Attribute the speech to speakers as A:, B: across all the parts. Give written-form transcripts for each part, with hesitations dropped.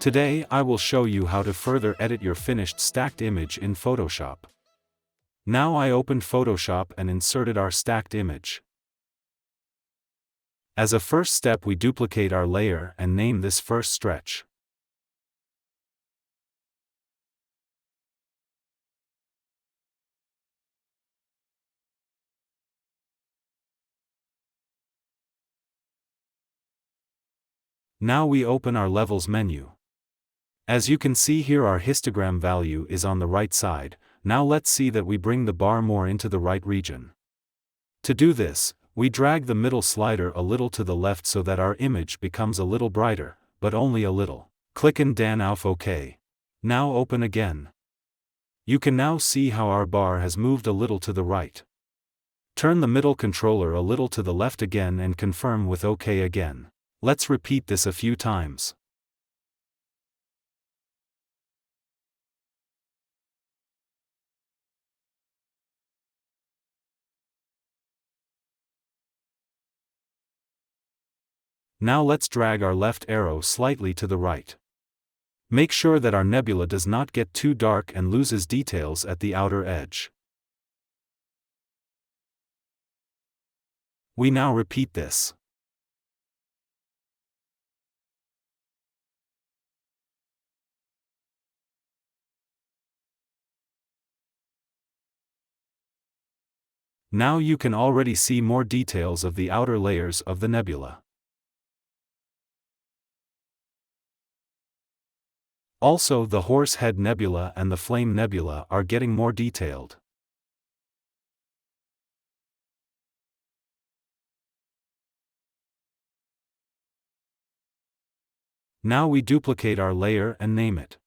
A: Today I will show you how to further edit your finished stacked image in Photoshop. Now I opened Photoshop and inserted our stacked image. As a first step, we duplicate our layer and name this first stretch. Now we open our levels menu. As you can see here, our histogram value is on the right side. Now let's see that we bring the bar more into the right region. To do this, we drag the middle slider a little to the left so that our image becomes a little brighter, but only a little. Click and dann auf OK. Now open again. You can now see how our bar has moved a little to the right. Turn the middle controller a little to the left again and confirm with OK again. Let's repeat this a few times. Now let's drag our left arrow slightly to the right. Make sure that our nebula does not get too dark and loses details at the outer edge. We now repeat this. Now you can already see more details of the outer layers of the nebula. Also, the Horsehead Nebula and the Flame Nebula are getting more detailed. Now we duplicate our layer and name it.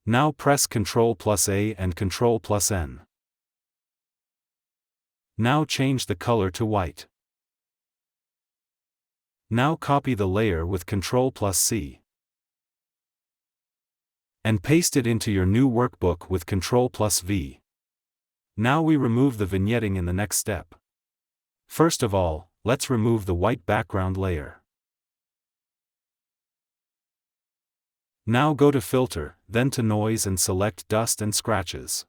A: Now press Ctrl+A and Ctrl+N. Now change the color to white. Now copy the layer with Ctrl+C. And paste it into your new workbook with Ctrl+V. Now we remove the vignetting in the next step. First of all, let's remove the white background layer. Now go to Filter, then to Noise and select Dust and Scratches.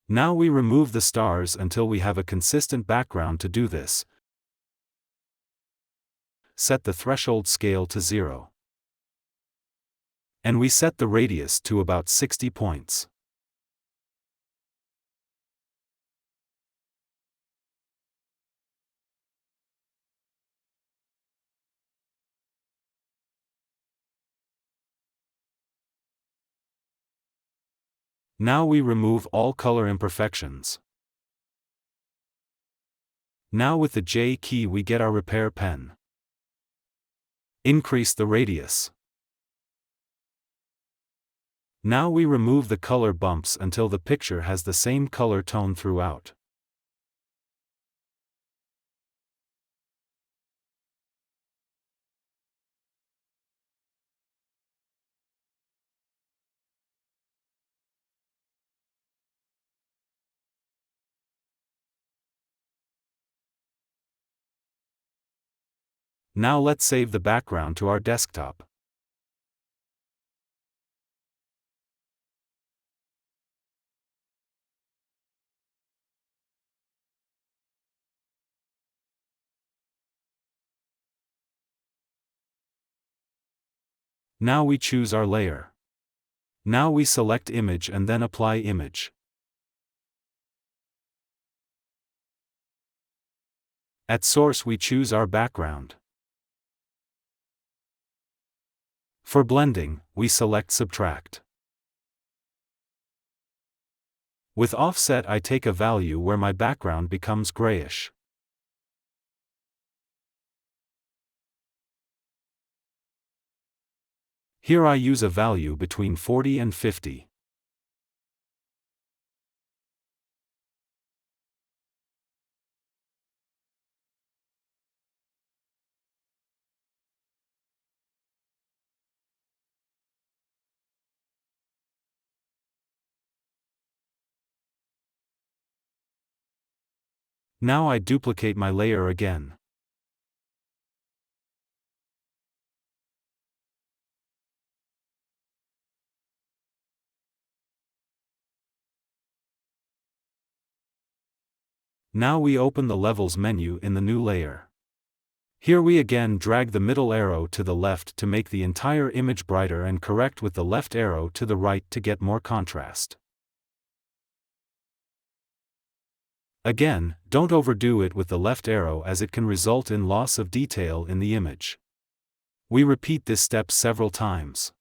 A: Now we remove the stars until we have a consistent background. To do this, set the threshold scale to 0. And we set the radius to about 60 points. Now we remove all color imperfections. Now with the J key we get our repair pen. Increase the radius. Now we remove the color bumps until the picture has the same color tone throughout. Now let's save the background to our desktop. Now we choose our layer. Now we select Image and then Apply Image. At Source we choose our background. For blending, we select Subtract. With Offset I take a value where my background becomes grayish. Here I use a value between 40 and 50. Now I duplicate my layer again. Now we open the Levels menu in the new layer. Here we again drag the middle arrow to the left to make the entire image brighter and correct with the left arrow to the right to get more contrast. Again, don't overdo it with the left arrow as it can result in loss of detail in the image. We repeat this step several times.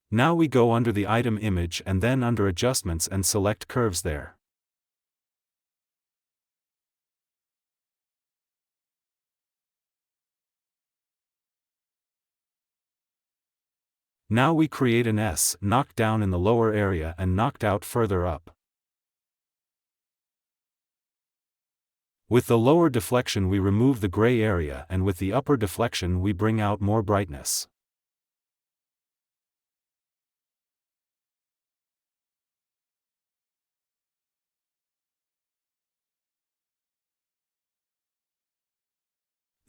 A: Now we go under the item image and then under adjustments and select curves there. Now we create an S knocked down in the lower area and knocked out further up. With the lower deflection we remove the gray area and with the upper deflection we bring out more brightness.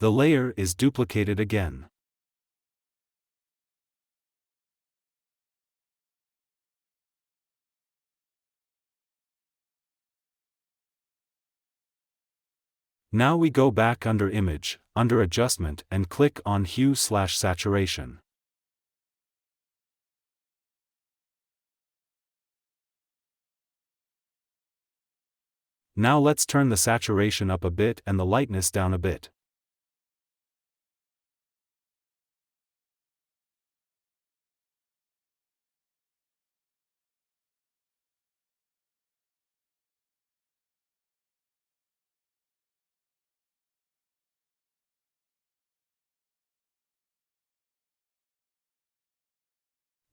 A: The layer is duplicated again. Now we go back under Image, under Adjustment and click on Hue/Saturation. Now let's turn the saturation up a bit and the lightness down a bit.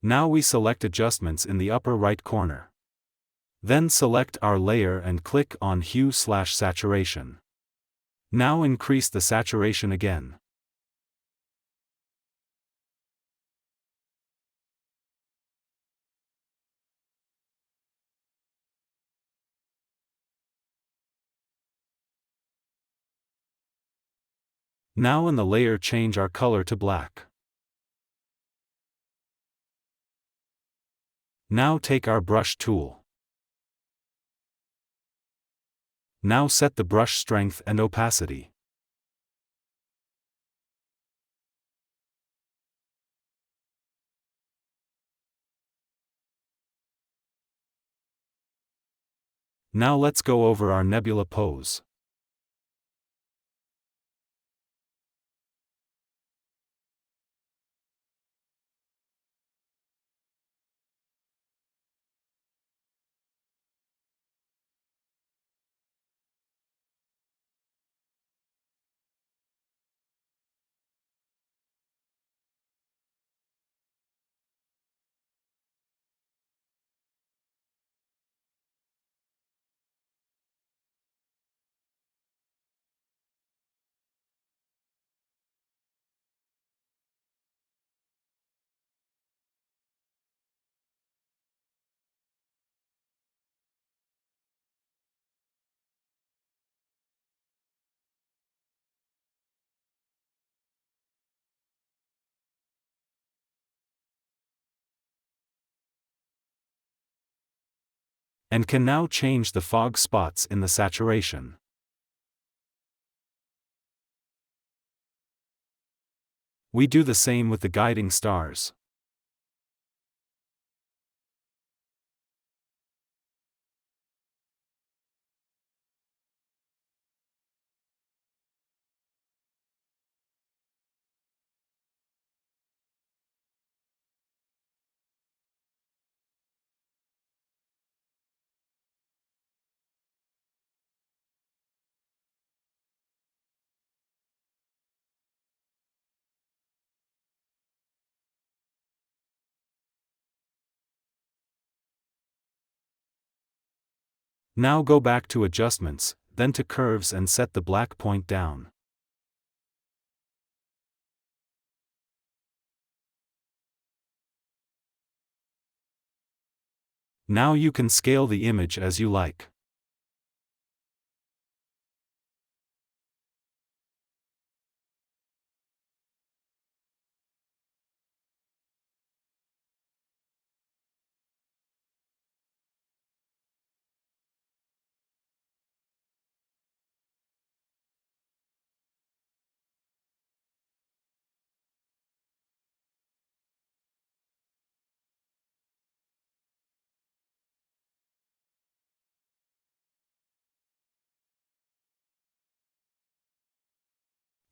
A: Now we select Adjustments in the upper right corner. Then select our layer and click on Hue/Saturation. Now increase the saturation again. Now in the layer change our color to black. Now take our brush tool. Now set the brush strength and opacity. Now let's go over our nebula pose. And can now change the fog spots in the saturation. We do the same with the guiding stars. Now go back to adjustments, then to curves and set the black point down. Now you can scale the image as you like.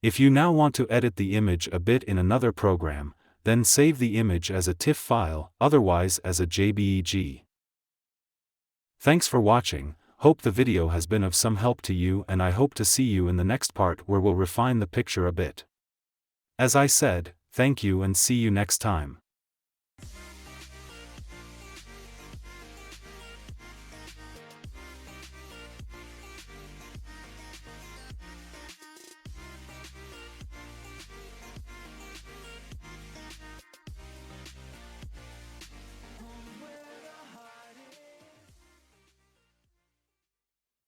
A: If you now want to edit the image a bit in another program, then save the image as a TIFF file, otherwise as a JPEG. Thanks for watching. Hope the video has been of some help to you, and I hope to see you in the next part where we'll refine the picture a bit. As I said, thank you and see you next time.